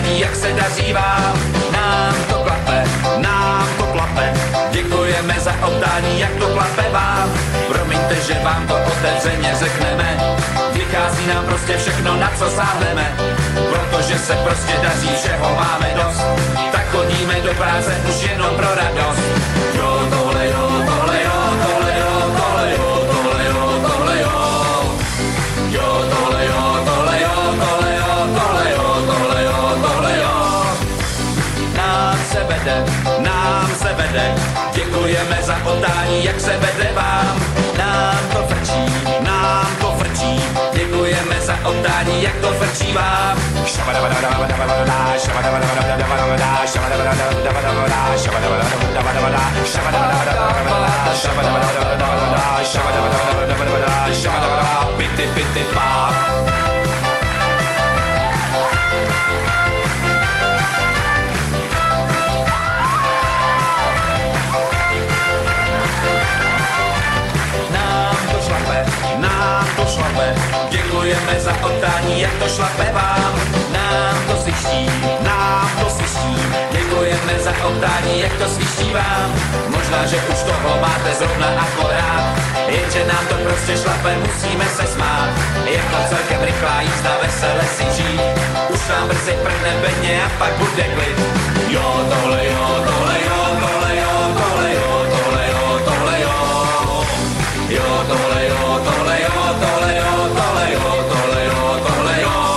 oddání, jak se daří vám. Nám to klape, děkujeme za oddání, jak to klape vám. Promiňte, že vám to otevřeně řekneme, vychází nám prostě všechno, na co sáhneme, protože se prostě daří, všeho máme dost, tak chodíme do práce už jenom pro radost. Jo, tohle jo, tohle jo, tohle jo, tohle jo, tohle jo, tohle jo. Jo, tohle jo, tohle jo, tohle jo, tohle jo, tohle jo, tohle jo. Nám se vede, děkujeme za oddání, jak se vede vám. Nám to frčí, děkujeme za oddání, jak to frčí vám. Pity, pity, páp. Nám to šlape, děkujeme za oddání, jak to šlape vám. Nám to sviští, děkujeme za oddání, jak to sviští vám. Možná, že už toho máte zrovna akorát, jenže nám to prostě šlape, musíme se smát. Je to celkem rychlá jízda, vesele si žít, už nám brzy prhne bedně a pak bude klid. Jo, tohle jo, tohle jo, tohle jo, tohle jo, tohle jo, tohle jo. Jo, tohle jo, tohle jo, tohle jo, tohle jo, tohle jo, tohle jo.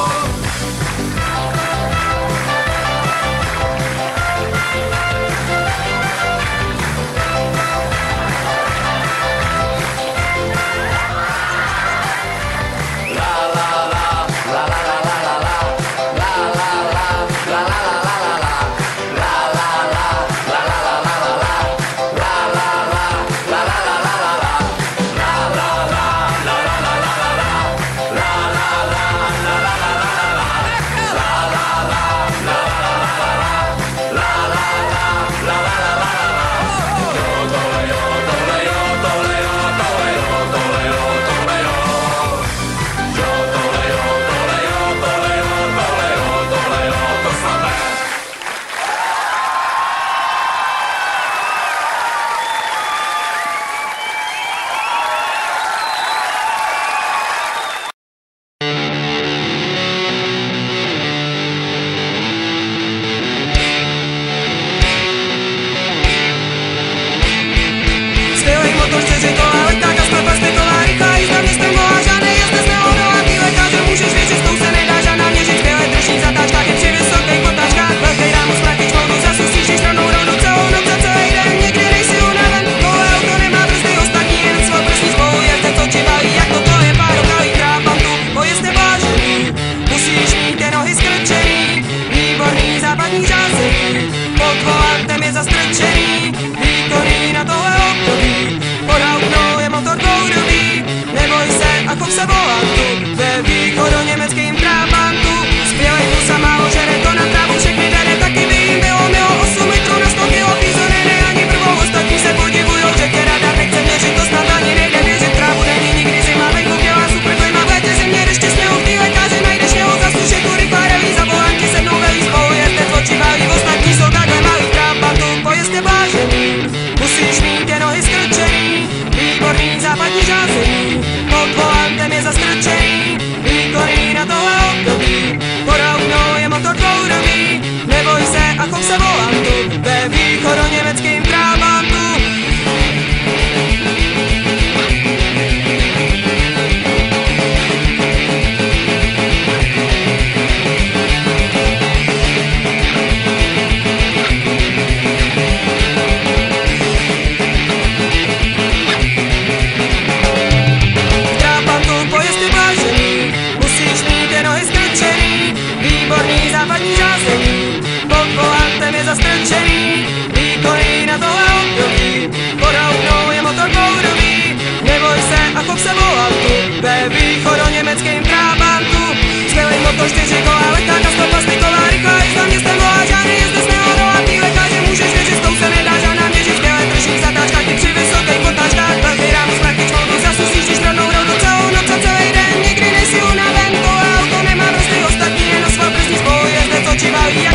Oči baví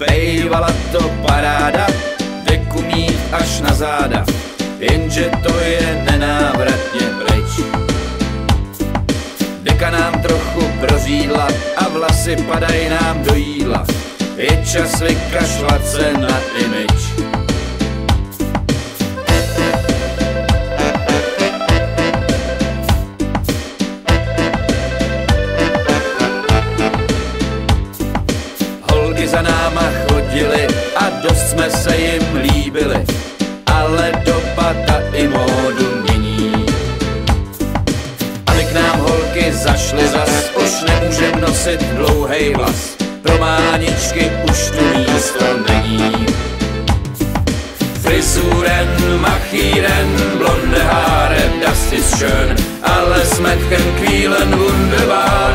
Bejvala to paráda, deku mít až na záda, jenže to je nenávratně pryč. Deka nám trochu prořídla a vlasy padají nám do jídla, je čas vykašlat se na image. Holky za náma chodily a dost jsme se jim líbili, ale doba ta i módu mění. Aby k nám holky zašly zas, už nemůžem nosit dlouhej vlas, pro máničky už tu místo není. Frisuren, Machíren, blonde Haare, das ist schön, alles Mädchen quälen wunderbar.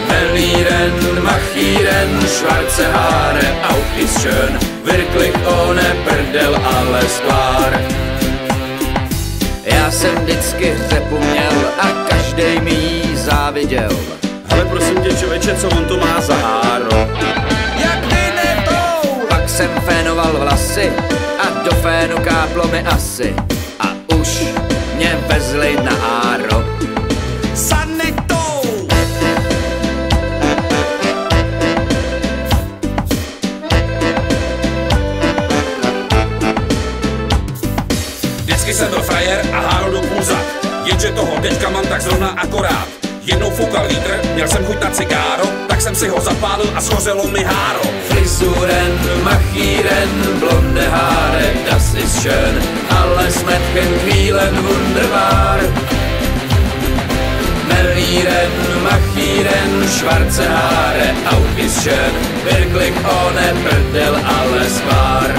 Verlieren, Machíren, schwarze Haare, auch ist schön, wirklich ohne prdel alles klar. Já jsem vždycky řepu měl a každej mi jí záviděl. Ale prosím tě, člověče, co on to má za háro? Jak ty netou! Pak jsem fénoval vlasy a do fénu káplo mi asi a už mě vezli na áro. Sanitou! Vždycky jsem byl frajer a háro do půl, jenže toho teďka mám tak zrovna akorát. Jednou foukal vítr, měl jsem chuť na cigáro, tak jsem si ho zapálil a schořelo mi háro. Frisuren, Machíren, blonde Haare, das ist schön, alles Mädchen quälen wunderbar. Verlieren, Machíren, schwarze Haare, auch ist schön, wirklich ohne prdel alles klar.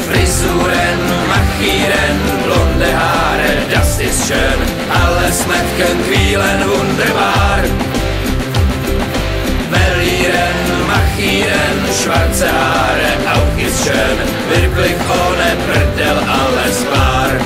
Frisuren, Machíren, blonde Haare, das ist schön, alles Mädchen quälen wunderbar. Verlieren, Machíren, schwarze Haare, auch ist schön, wirklich ohne prdel alles klar.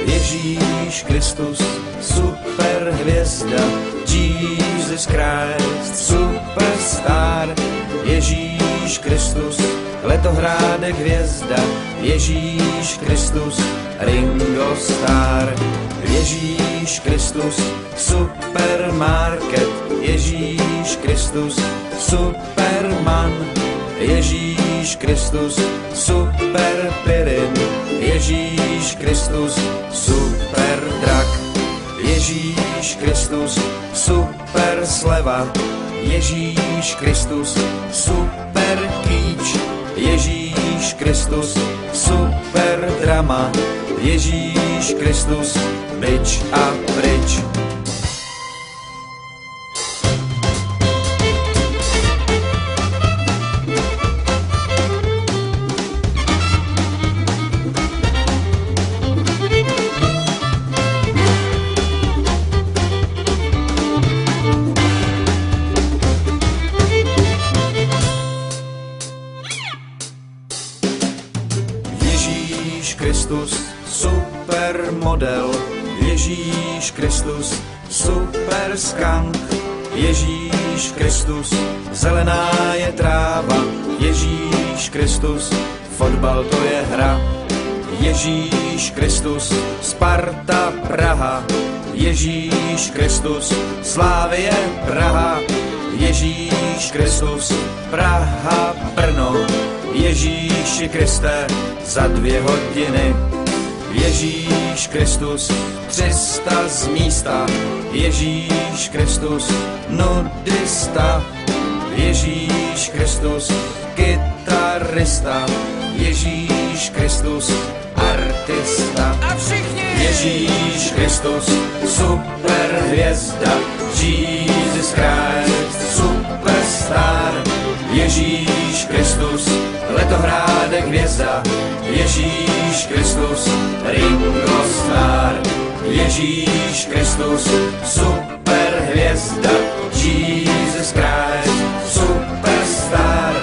Ježíš Kristus, super hvězda, Jesus Christ, superstar. Ježíš Kristus, letohrádek hvězda, Ježíš Kristus, Ringo Star. Ježíš Kristus, supermarket, Ježíš Kristus, Superman. Ježíš Kristus, super pyrin, Ježíš Kristus, super drak. Ježíš Kristus, super sleva, Ježíš Kristus, super kýč. Ježíš Kristus, super drama, Ježíš Kristus, bič a pryč. Ježíš Kristus, supermodel, Ježíš Kristus, super skank. Ježíš Kristus, zelená je tráva, Ježíš Kristus, fotbal to je hra. Ježíš Kristus, Sparta Praha, Ježíš Kristus, Slávie Praha. Ježíš Kristus, Praha Brno, Ježíši Kriste, za 2 hodiny. Ježíš Kristus, 300 z místa, Ježíš Kristus, nudista. Ježíš Kristus, kytarista, Ježíš Kristus, artista. A všichni Ježíš Kristus, super hvězda, Jesus Christ, superstar. Ježíš Kristus, letohrádek hvězda, Ježíš Kristus, Ringo Starr. Ježíš Kristus, super hvězda, Jesus Christ, superstar.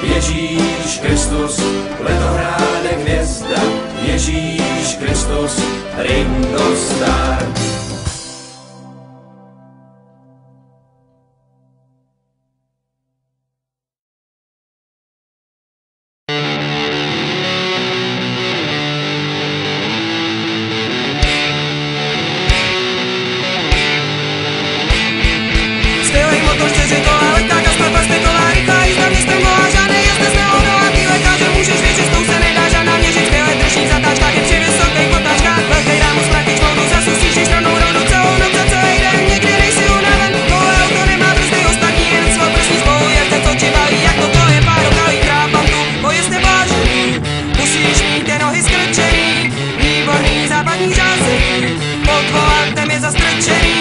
Ježíš Kristus, letohrádek hvězda, Ježíš Kristus, Ringo Starr. skvělej motor, 4 kola, leták a sklepa styková, rychlá jízda městem volá, žádnej jezdec neodolátý lékaře, můžeš věřit, s tou se nedá žádná měřit, skvělej drží zatáčkách, je při vysokých potáčkách, velkej rámus, praktič modu, zasusíš, když rovnou rovnou celou noc a celý den, někdy nejsi unaven, tohle auto nemá brzdy, ostatní jen svou prsní spolu, jezdec, co ti baví, jak to je pár dokalých trápantů, pojezd je vážený, musíš mít ty nohy skrčený, výborný západní řázení, pod volantem je zastrčený,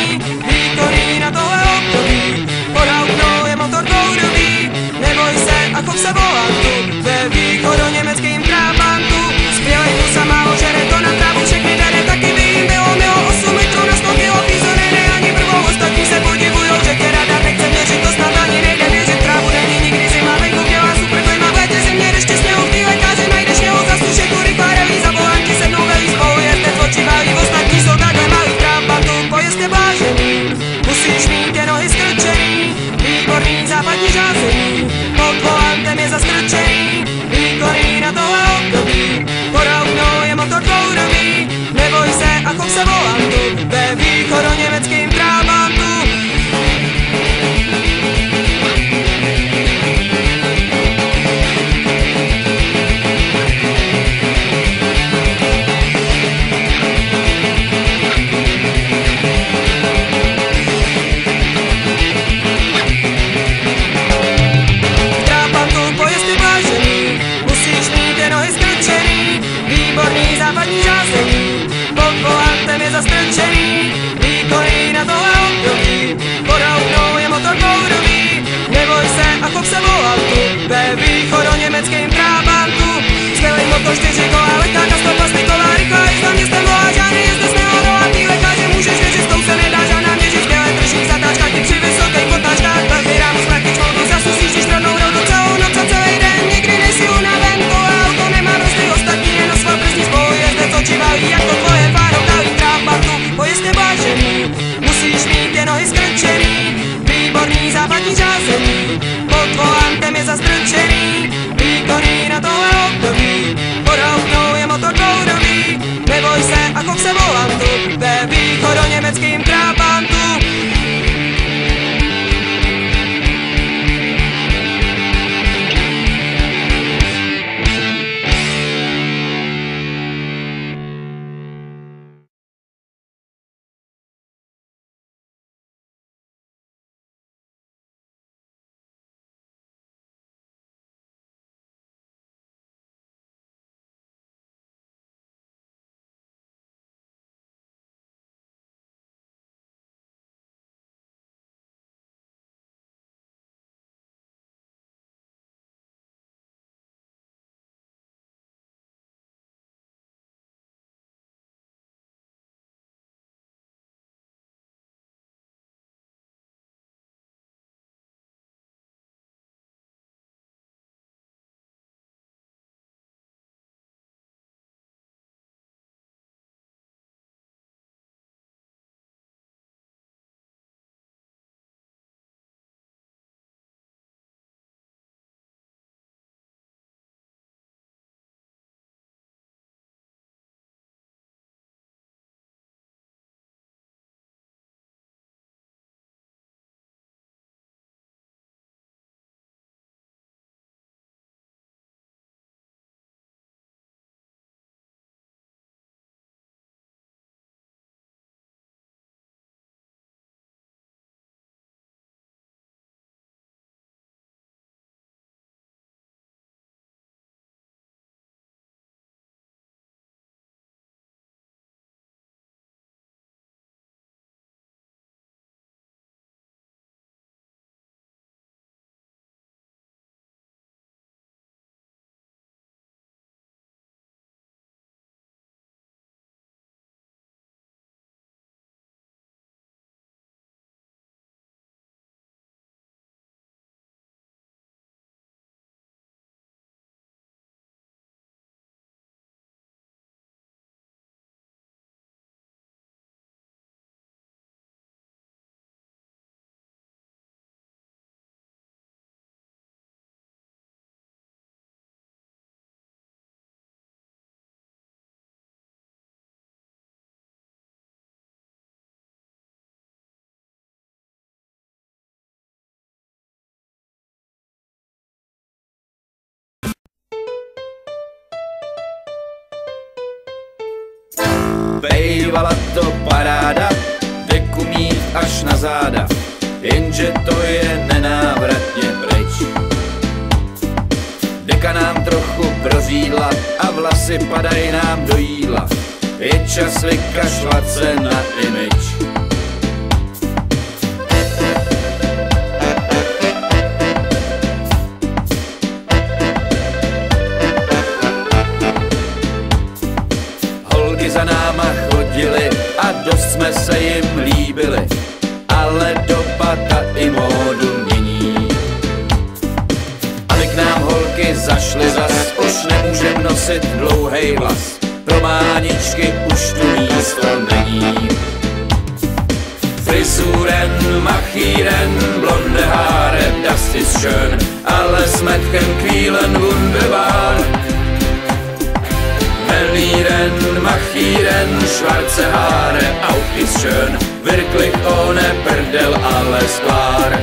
výkonný na tohle období, pod auknou je motor dvoudobý, neboj se a chov se volantu, ve východoněmeckým Trabantu, skvělej kusa, málo žere to na trávu, všechny dare, taky by jim bylo milo, 8 litrů na 100 kilo, pízony ne ani prvou, ostatní se podivujou, že tě rada nechce měřit, to snad ani nejde věřit, trávu není nikdy zima, venku dělá super klima, v létě zimě, deště sněhu, v té lékáři najdeš něho, zaslušek tu rychlá revíza, volanti se mnou velí spolu, jezdec oči baví, ostatní jsou takhle malý Trabantu, pojezd je vážený, musíš mít je nohy skrčený, výborný západní řázení, pod volantem je zastrčený, výkonný na tohle období, pod auknou je motor dvoudobý, neboj se a chov se volantu, ve východoněmeckým Trabantu. Trabantu, pojezd je vážený, musíš mít je nohy skrčený, výborný západní řázení, pod volantem je zastrčený, výkonný na tohle období, pod auknou je motor dvoudobý, neboj se a chov se volantu, ve východoněmeckým Trabantu, skvělej motor, 4 kola, leták a stopa styková, rychlá jízda městem volá, žádnej jezdec neodolátý lékaře, můžeš věřit, s tou se nedá žádná měřit, skvělej drží zatáčkách, ty při vysokých potáčkách, velkej rámus, praktič modu, zasusíš, když rovnou rovnou celou noc a celý den, někdy nejsi unaven, tohle auto nemá brzdy, ostatní jen na svá prsní spolu, jezdec oči baví, jak to tvoje fáro kalí Trabantu, pojezd je vážený, musíš mít je nohy skrčený, výborný západní řázení, pod volantem je zastrčený, výkonný na tohle období, pod auknou je motor dvoudobý, neboj se a chov se volantu, ve východoněmeckým Trabantu. Bejvala to paráda, deku mít až na záda, jenže to je nenávratně pryč. Deka nám trochu prořídla a vlasy padají nám do jídla, je čas vykašlat se na image. Holky za náma chodily a dost jsme se jim líbili, ale doba ta i módu mění. Aby k nám holky zašly zas, už nemůžem nosit dlouhej vlas, pro máničky už tu místo není. Frisuren, machíren, blonde Haare, das ist schön, alles Mädchen quälen wunderbar. Verlieren, machieren, schwarze Haare, auch ist schön, wirklich ohne Prdel alles klar.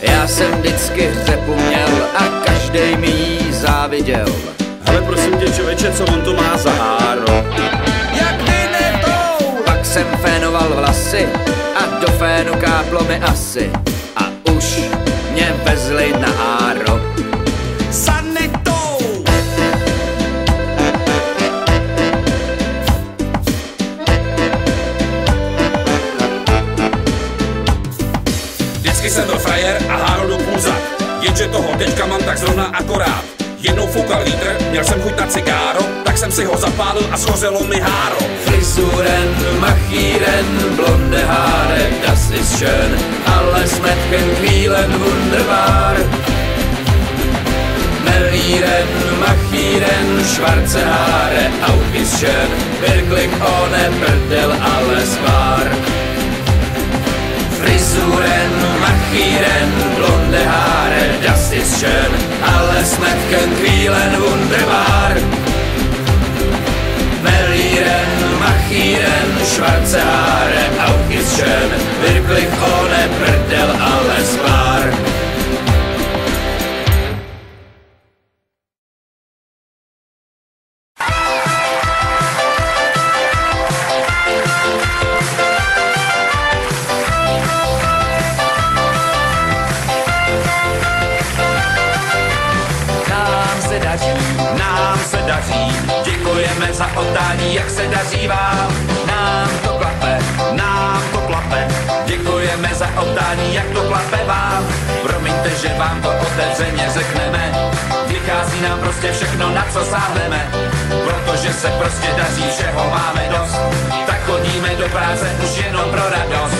Já jsem vždycky řepu měl a každej mi jí záviděl. Hele prosím tě člověče, co on to má za háro? Jak vynetou! Pak jsem fénoval vlasy a do fénu káplo mi asi a už mě vezli na áro. Sanitou! Vždycky jsem byl frajer a háro do půza, jenže toho teďka mám tak zrovna akorát. Jednou foukal vítr, měl jsem chuť na cigáro, tak jsem si ho zapálil a schořelo mi háro. Frisuren, machieren, blonde Haare, das ist schön, alles Mädchen quälen wunderbar. Verlieren, machieren, schwarze Haare, auch ist schön, wirklich ohne Prdel alles klar. Frisuren, machieren, blonde Haare, das ist schön, alles Mädchen quälen wunderbar. Verlieren, machieren, schwarze Haare, auch ist schön, wirklich ohne Prdel alles klar. Nám se daří, děkujeme za oddání, jak se daří vám. Nám to klape, děkujeme za oddání, jak to klape vám. Promiňte, že vám to otevřeně řekneme, vychází nám prostě všechno, na co sáhneme. Protože se prostě daří, všeho máme dost, tak chodíme do práce už jenom pro radost.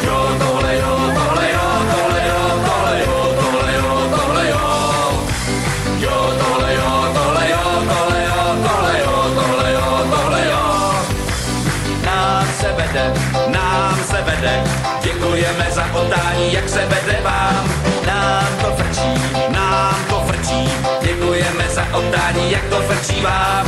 Jo, tohle jo, tohle jo, tohle jo, tohle jo, tohle jo, tohle jo. Jo, tohle jo, tohle jo, tohle jo, tohle jo, tohle jo, tohle jo. Nám se vede, děkujeme za oddání, jak se vede vám. Nám to frčí, děkujeme za oddání, jak to frčí vám.